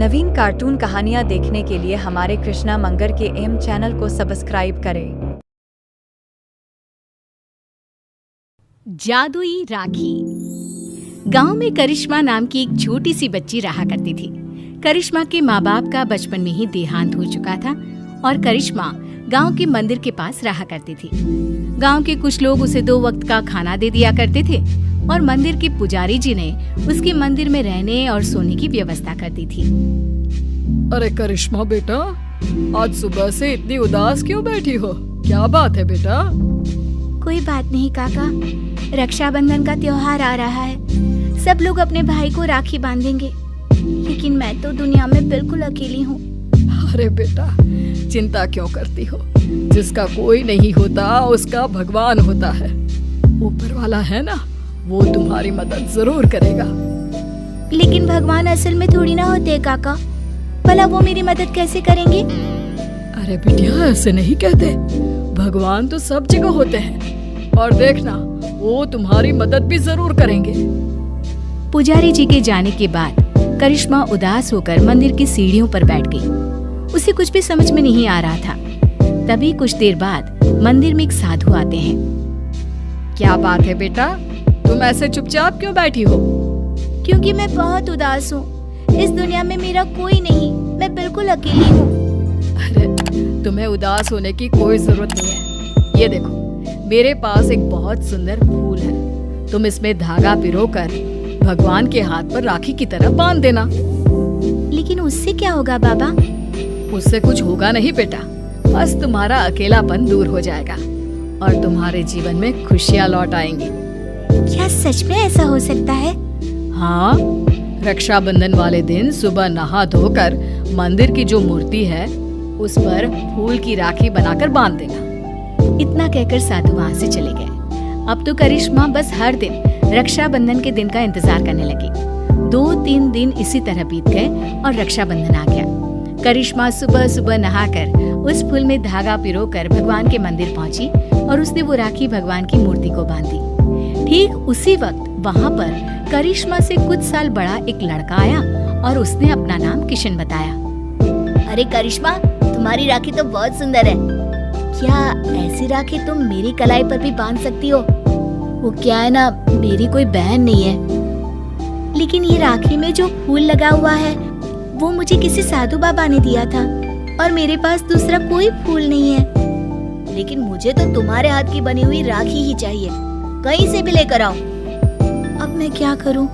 नवीन cartoon कहानियाँ देखने के लिए हमारे कृष्णा मंगर के एम चैनल को सब्सक्राइब करें। जादुई राखी। गांव में करिश्मा नाम की एक छोटी सी बच्ची रहा करती थी। करिश्मा के माँ बाप का बचपन में ही देहांत हो चुका था और करिश्मा गांव के मंदिर के पास रहा करती थी। गांव के कुछ लोग उसे 2 वक्त का खाना दे दिया करते थे और मंदिर के पुजारी जी ने उसके मंदिर में रहने और सोने की व्यवस्था कर दी थी। अरे करिश्मा बेटा, आज सुबह से इतनी उदास क्यों बैठी हो? क्या बात है बेटा? कोई बात नहीं काका, रक्षाबंधन का त्योहार आ रहा है। सब लोग अपने भाई को राखी बांधेंगे, लेकिन मैं तो दुनिया में बिल्कुल अकेली हूँ। अरे बेटा, चिंता क्यों करती हो? जिसका कोई नहीं होता उसका भगवान होता है। ऊपर वाला है ना, वो तुम्हारी मदद जरूर करेगा। लेकिन भगवान असल में थोड़ी ना होते काका, भला वो मेरी मदद कैसे करेंगे? अरे बिटिया, ऐसे नहीं कहते। भगवान तो सब जगह होते हैं और देखना, वो तुम्हारी मदद भी जरूर करेंगे। पुजारी जी के जाने के बाद करिश्मा उदास होकर मंदिर की सीढ़ियों पर बैठ गई। उसे कुछ भी समझ में नहीं आ रहा था। तभी कुछ देर बाद मंदिर में एक साधु आते हैं। क्या बात है बेटा, तुम ऐसे चुपचाप क्यों बैठी हो? क्योंकि मैं बहुत उदास हूँ। इस दुनिया में मेरा कोई नहीं, मैं बिल्कुल अकेली हूँ। अरे, तुम्हें उदास होने की कोई जरूरत नहीं है। ये देखो, मेरे पास एक बहुत सुंदर फूल है। तुम इसमें धागा पिरोकर भगवान के हाथ पर राखी की तरह बांध देना। लेकिन उससे क्या होगा बाबा? उससे कुछ होगा नहीं बेटा, बस तुम्हारा अकेलापन दूर हो जाएगा और तुम्हारे जीवन में खुशियाँ लौट आएंगी। क्या सच में ऐसा हो सकता है? हाँ, रक्षाबंधन वाले दिन सुबह नहा धोकर मंदिर की जो मूर्ति है उस पर फूल की राखी बनाकर बांध देना। इतना कहकर साधु वहाँ से चले गए। अब तो करिश्मा बस हर दिन रक्षाबंधन के दिन का इंतजार करने लगी। 2-3 दिन इसी तरह बीत गए और रक्षाबंधन आ गया। करिश्मा सुबह सुबह नहाकर उस फूल में धागा पिरोकर भगवान के मंदिर पहुंची और उसने वो राखी भगवान की मूर्ति को बांधी। ठीक उसी वक्त वहाँ पर करिश्मा से कुछ साल बड़ा एक लड़का आया और उसने अपना नाम किशन बताया। अरे करिश्मा, तुम्हारी राखी तो बहुत सुंदर है। क्या ऐसी राखी तुम मेरी कलाई पर भी बांध सकती हो? वो क्या है ना, मेरी कोई बहन नहीं है। लेकिन ये राखी में जो फूल लगा हुआ है वो मुझे किसी साधु बाबा ने दिया था और मेरे पास दूसरा कोई फूल नहीं है। लेकिन मुझे तो तुम्हारे हाथ की बनी हुई राखी ही चाहिए, कहीं से भी लेकर आओ। अब मैं क्या करूं?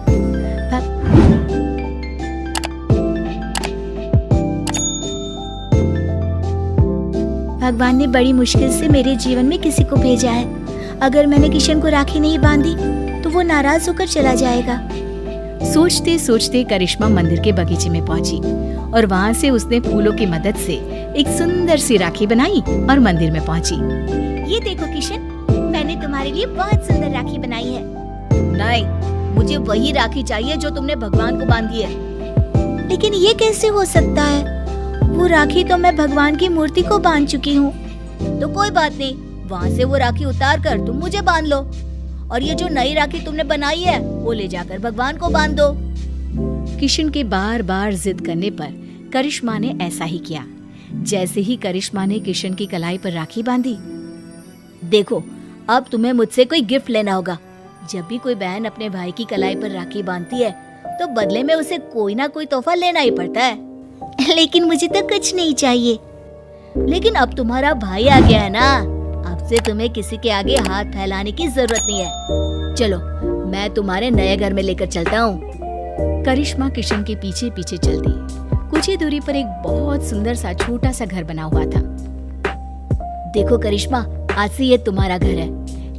भगवान ने बड़ी मुश्किल से मेरे जीवन में किसी को भेजा है। अगर मैंने किशन को राखी नहीं बांधी तो वो नाराज होकर चला जाएगा। सोचते सोचते करिश्मा मंदिर के बगीचे में पहुंची और वहाँ से उसने फूलों की मदद से एक सुंदर सी राखी बनाई और मंदिर में पहुंची। ये देखो किशन, मैंने तुम्हारे लिए बहुत सुंदर राखी बनाई है। नहीं, मुझे वही राखी चाहिए जो तुमने भगवान को बांधी है। लेकिन ये कैसे हो सकता है? वो राखी तो मैं भगवान की मूर्ति को बांध चुकी हूँ। तो कोई बात नहीं, वहाँ से वो राखी उतार कर तुम मुझे बांध लो और ये जो नई राखी तुमने बनाई है वो ले जाकर भगवान को बांध दो। किशन के बार बार जिद करने पर करिश्मा ने ऐसा ही किया। जैसे ही करिश्मा ने किशन की कलाई पर राखी बांधी, देखो, अब तुम्हें मुझसे कोई गिफ्ट लेना होगा। जब भी कोई बहन अपने भाई की कलाई पर राखी बांधती है तो बदले में उसे कोई ना कोई तोहफा लेना ही पड़ता है। लेकिन मुझे तो कुछ नहीं चाहिए। लेकिन अब तुम्हारा भाई आ गया है ना, अब से तुम्हें किसी के आगे हाथ फैलाने की जरूरत नहीं है। चलो, मैं तुम्हारे नए घर में लेकर चलता हूँ। करिश्मा किशन के पीछे पीछे चलती। कुछ ही दूरी पर एक बहुत सुंदर सा छोटा सा घर बना हुआ था। देखो करिश्मा, आज से ये तुम्हारा घर है।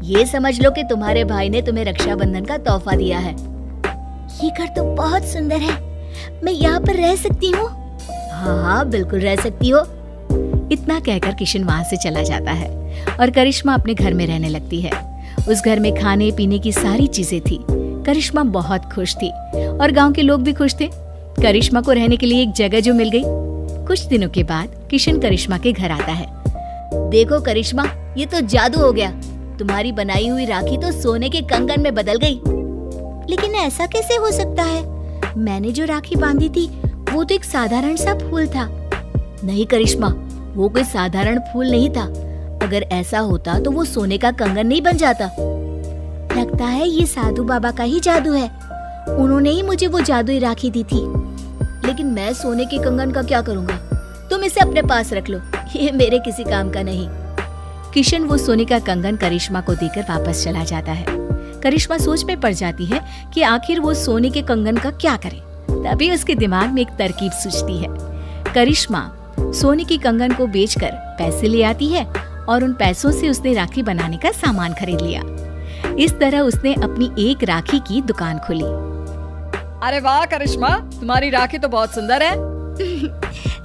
ये समझ लो कि तुम्हारे भाई ने तुम्हें रक्षाबंधन का तोहफा दिया है। ये घर तो बहुत सुंदर है, मैं यहाँ पर रह सकती हूँ? हाँ, बिल्कुल रह सकती हो। इतना कहकर किशन वहाँ से चला जाता है और करिश्मा अपने घर में रहने लगती है। उस घर में खाने पीने की सारी चीजें थी। करिश्मा बहुत खुश थी और गांव के लोग भी खुश थे। करिश्मा को रहने के लिए एक जगह जो मिल गई। कुछ दिनों के बाद किशन करिश्मा के घर आता है। देखो करिश्मा, ये तो जादू हो गया। तुम्हारी बनाई हुई राखी तो सोने के कंगन में बदल गई। लेकिन ऐसा कैसे हो सकता है? मैंने जो राखी बांधी थी वो तो एक साधारण सा फूल था। नहीं करिश्मा, वो कोई साधारण फूल नहीं था। अगर ऐसा होता तो वो सोने का कंगन नहीं बन जाता। लगता है ये साधु बाबा का ही जादू है। उन्होंने ही मुझे वो जादुई राखी दी थी। लेकिन मैं सोने के कंगन का क्या करूँगा? तुम इसे अपने पास रख लो, ये मेरे किसी काम का नहीं। किशन वो सोने का कंगन करिश्मा को देकर वापस चला जाता है। करिश्मा सोच में पड़ जाती है कि आखिर वो सोने के कंगन का क्या करे। तभी उसके दिमाग में एक तरकीब सूझती है। करिश्मा सोने की कंगन को बेचकर पैसे ले आती है और उन पैसों से उसने राखी बनाने का सामान खरीद लिया। इस तरह उसने अपनी एक राखी की दुकान खोली। अरे वाह करिश्मा, तुम्हारी राखी तो बहुत सुंदर है।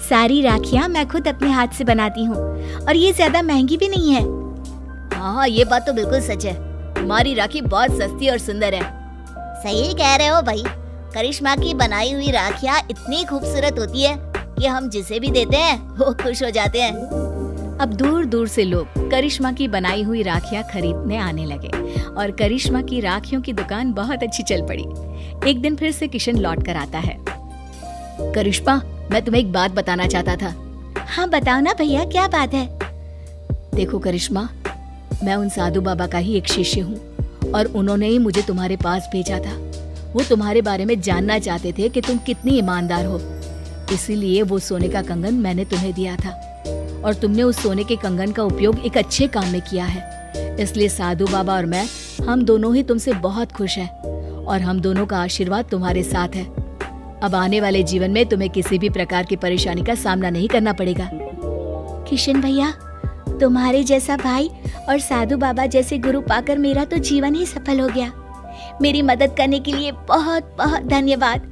सारी राखियां मैं खुद अपने हाथ से बनाती हूँ और ये ज्यादा महंगी भी नहीं है। हाँ, ये बात तो बिल्कुल सच है। तुम्हारी राखी बहुत सस्ती और सुंदर है। सही कह रहे हो भाई। करिश्मा की बनाई हुई राखियां इतनी खूबसूरत होती है कि हम जिसे भी देते हैं वो खुश हो जाते हैं। अब दूर दूर से लोग करिश्मा की बनाई हुई राखियां खरीदने आने लगे और करिश्मा की राखियों की दुकान बहुत अच्छी चल पड़ी। एक दिन फिर से किशन लौट कर आता है। करिश्मा, मैं तुम्हें एक बात बताना चाहता था। हाँ बताओ ना भैया, क्या बात है? देखो करिश्मा, मैं उन साधु बाबा का ही एक शिष्य हूँ और उन्होंने ही मुझे तुम्हारे पास भेजा था। वो तुम्हारे बारे में जानना चाहते थे कि तुम कितनी ईमानदार हो। इसीलिए वो सोने का कंगन मैंने तुम्हें दिया था और तुमने उस सोने के कंगन का उपयोग एक अच्छे काम में किया है। इसलिए साधु बाबा और मैं, हम दोनों ही तुमसे बहुत खुश हैं और हम दोनों का आशीर्वाद तुम्हारे साथ है। अब आने वाले जीवन में तुम्हें किसी भी प्रकार की परेशानी का सामना नहीं करना पड़ेगा। किशन भैया, तुम्हारे जैसा भाई और साधु बाबा जैसे गुरु पाकर मेरा तो जीवन ही सफल हो गया। मेरी मदद करने के लिए बहुत बहुत धन्यवाद।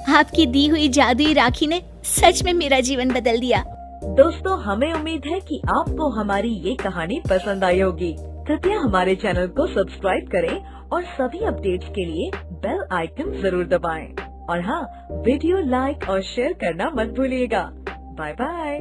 आपकी दी हुई जादुई राखी ने सच में मेरा जीवन बदल दिया। दोस्तों, हमें उम्मीद है कि आपको हमारी ये कहानी पसंद आई होगी। कृपया हमारे चैनल को सब्सक्राइब करें और सभी अपडेट्स के लिए बेल आइकन जरूर दबाएं। और हाँ, वीडियो लाइक और शेयर करना मत भूलिएगा। Bye bye.